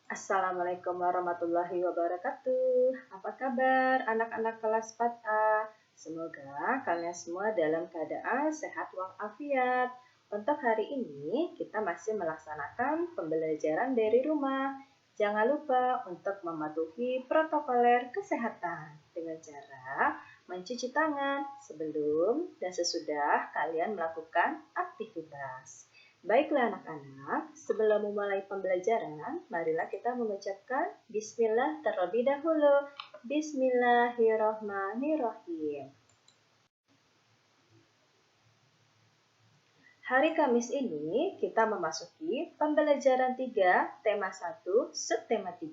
Assalamualaikum warahmatullahi wabarakatuh. Apa kabar anak-anak kelas 4A? Semoga kalian semua dalam keadaan sehat walafiat. Untuk hari ini kita masih melaksanakan pembelajaran dari rumah. Jangan lupa untuk mematuhi protokoler kesehatan dengan cara mencuci tangan sebelum dan sesudah kalian melakukan aktivitas. Baiklah anak-anak, sebelum memulai pembelajaran, marilah kita mengucapkan Bismillah terlebih dahulu. Bismillahirrohmanirrohim. Hari Kamis ini kita memasuki pembelajaran 3, tema 1, subtema 3.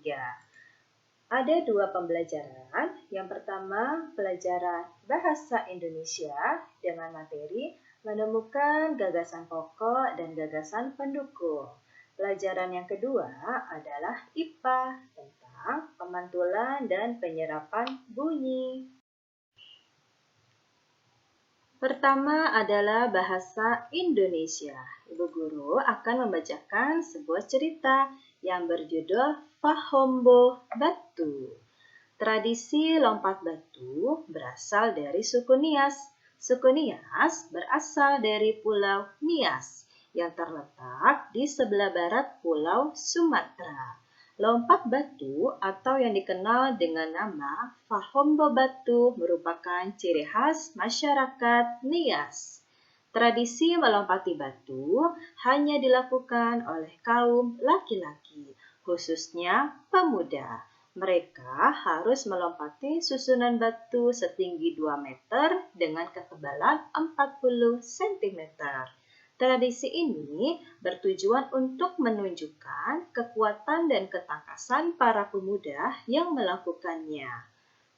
Ada 2 pembelajaran. Yang pertama, pelajaran Bahasa Indonesia dengan materi menemukan gagasan pokok dan gagasan pendukung. Pelajaran yang kedua adalah IPA tentang pemantulan dan penyerapan bunyi. Pertama adalah bahasa Indonesia. Ibu guru akan membacakan sebuah cerita yang berjudul Fahombo Batu. Tradisi lompat batu berasal dari suku Nias. Suku Nias berasal dari Pulau Nias yang terletak di sebelah barat Pulau Sumatera. Lompat batu atau yang dikenal dengan nama Fahombo Batu merupakan ciri khas masyarakat Nias. Tradisi melompati batu hanya dilakukan oleh kaum laki-laki, khususnya pemuda. Mereka harus melompati susunan batu setinggi 2 meter dengan ketebalan 40 cm. Tradisi ini bertujuan untuk menunjukkan kekuatan dan ketangkasan para pemuda yang melakukannya.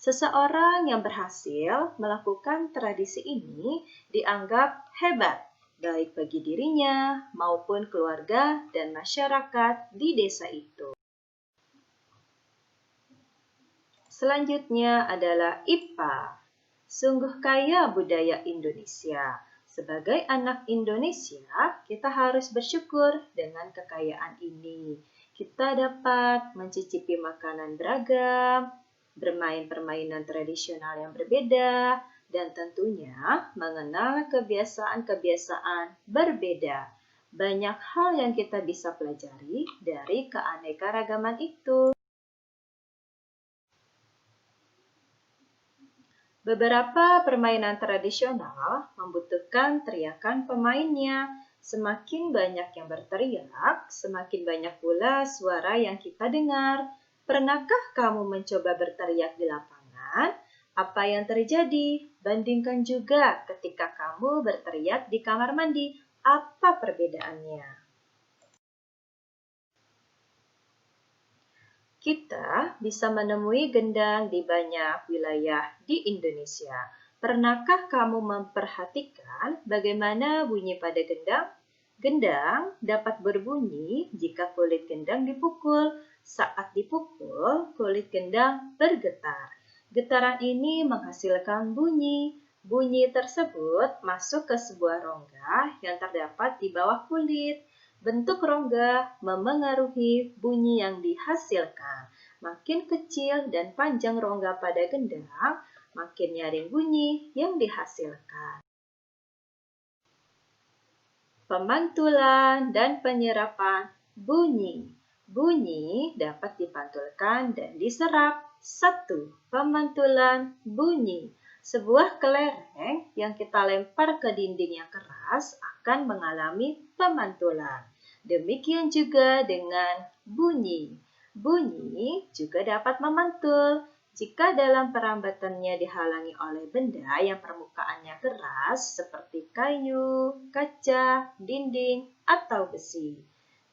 Seseorang yang berhasil melakukan tradisi ini dianggap hebat, baik bagi dirinya maupun keluarga dan masyarakat di desa itu. Selanjutnya adalah IPA. Sungguh kaya budaya Indonesia. Sebagai anak Indonesia, kita harus bersyukur dengan kekayaan ini. Kita dapat mencicipi makanan beragam, bermain permainan tradisional yang berbeda, dan tentunya mengenal kebiasaan-kebiasaan berbeda. Banyak hal yang kita bisa pelajari dari keanekaragaman itu. Beberapa permainan tradisional membutuhkan teriakan pemainnya. Semakin banyak yang berteriak, semakin banyak pula suara yang kita dengar. Pernahkah kamu mencoba berteriak di lapangan? Apa yang terjadi? Bandingkan juga ketika kamu berteriak di kamar mandi. Apa perbedaannya? Kita bisa menemui gendang di banyak wilayah di Indonesia. Pernahkah kamu memperhatikan bagaimana bunyi pada gendang? Gendang dapat berbunyi jika kulit gendang dipukul. Saat dipukul, kulit gendang bergetar. Getaran ini menghasilkan bunyi. Bunyi tersebut masuk ke sebuah rongga yang terdapat di bawah kulit. Bentuk rongga memengaruhi bunyi yang dihasilkan. Makin kecil dan panjang rongga pada gendang, makin nyaring bunyi yang dihasilkan. Pemantulan dan penyerapan bunyi. Bunyi dapat dipantulkan dan diserap. 1. Pemantulan bunyi. Sebuah kelereng yang kita lempar ke dinding yang keras akan mengalami pemantulan. Demikian juga dengan bunyi. Bunyi juga dapat memantul jika dalam perambatannya dihalangi oleh benda yang permukaannya keras seperti kayu, kaca, dinding, atau besi.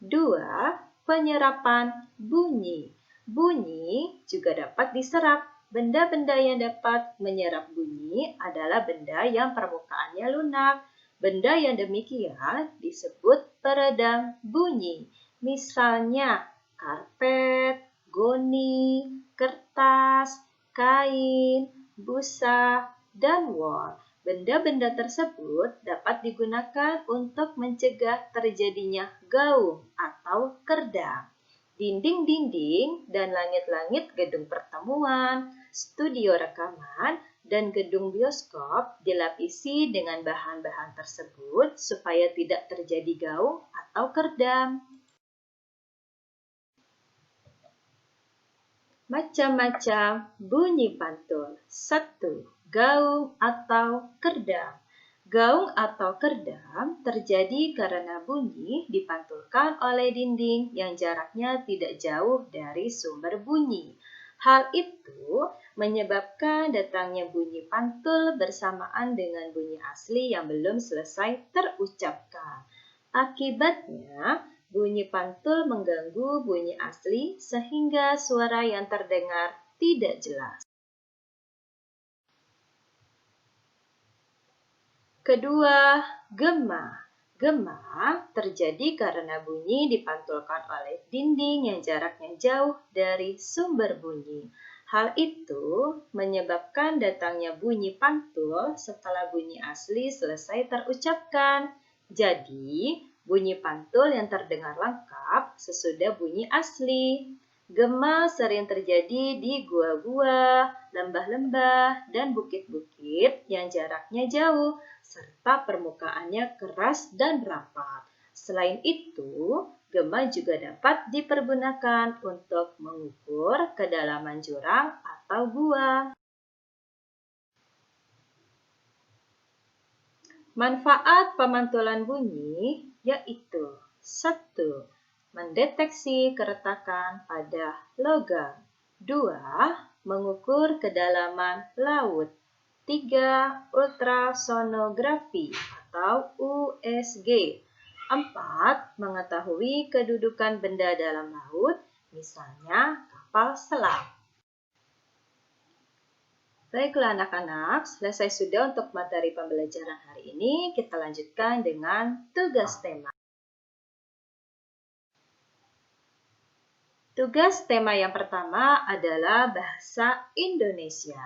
2. Penyerapan bunyi. Bunyi juga dapat diserap. Benda-benda yang dapat menyerap bunyi adalah benda yang permukaannya lunak. Benda yang demikian disebut peredam bunyi. Misalnya karpet, goni, kertas, kain, busa, dan wol. Benda-benda tersebut dapat digunakan untuk mencegah terjadinya gaung atau kerdang. Dinding-dinding dan langit-langit gedung pertemuan, studio rekaman, dan gedung bioskop dilapisi dengan bahan-bahan tersebut supaya tidak terjadi gaung atau kerdam. Macam-macam bunyi pantul. 1. Gaung atau kerdam. Gaung atau kerdam terjadi karena bunyi dipantulkan oleh dinding yang jaraknya tidak jauh dari sumber bunyi. Hal itu menyebabkan datangnya bunyi pantul bersamaan dengan bunyi asli yang belum selesai terucapkan. Akibatnya, bunyi pantul mengganggu bunyi asli sehingga suara yang terdengar tidak jelas. Kedua, gema. Gema terjadi karena bunyi dipantulkan oleh dinding yang jaraknya jauh dari sumber bunyi. Hal itu menyebabkan datangnya bunyi pantul setelah bunyi asli selesai terucapkan. Jadi, bunyi pantul yang terdengar lengkap sesudah bunyi asli. Gema sering terjadi di gua-gua, lembah-lembah, dan bukit-bukit yang jaraknya jauh, serta permukaannya keras dan rapat. Selain itu, gema juga dapat dipergunakan untuk mengukur kedalaman jurang atau gua. Manfaat pemantulan bunyi yaitu 1. Mendeteksi keretakan pada logam. 2. Mengukur kedalaman laut. 3. Ultrasonografi atau USG. 4. Mengetahui kedudukan benda dalam laut, misalnya kapal selam. Baiklah anak-anak, selesai sudah untuk materi pembelajaran hari ini. Kita lanjutkan dengan tugas tema. Tugas tema yang pertama adalah bahasa Indonesia.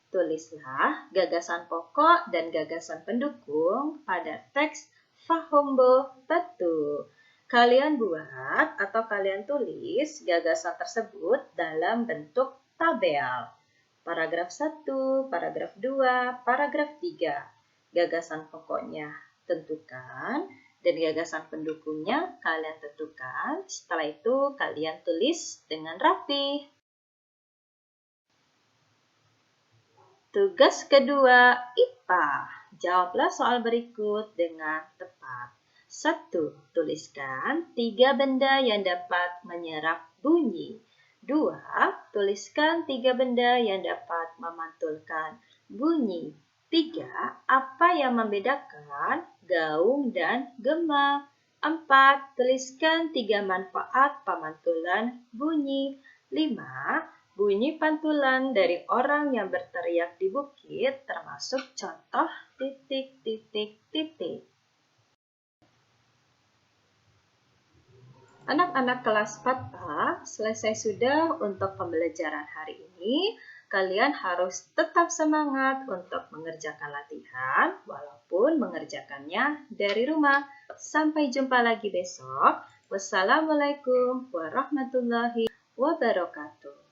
Tulislah gagasan pokok dan gagasan pendukung pada teks Fahombo Batu. Kalian buat atau kalian tulis gagasan tersebut dalam bentuk tabel. Paragraf 1, paragraf 2, paragraf 3. Gagasan pokoknya tentukan dan gagasan pendukungnya kalian tentukan. Setelah itu kalian tulis dengan rapi. Tugas kedua, IPA. Jawablah soal berikut dengan tepat. 1. Tuliskan 3 benda yang dapat menyerap bunyi. 2. Tuliskan 3 benda yang dapat memantulkan bunyi. 3. Apa yang membedakan gaung dan gema? 4. Tuliskan 3 manfaat pemantulan bunyi. 5. Bunyi pantulan dari orang yang berteriak di bukit termasuk contoh titik. Anak-anak kelas 4A, selesai sudah untuk pembelajaran hari ini. Kalian harus tetap semangat untuk mengerjakan latihan, walaupun mengerjakannya dari rumah. Sampai jumpa lagi besok. Wassalamualaikum warahmatullahi wabarakatuh.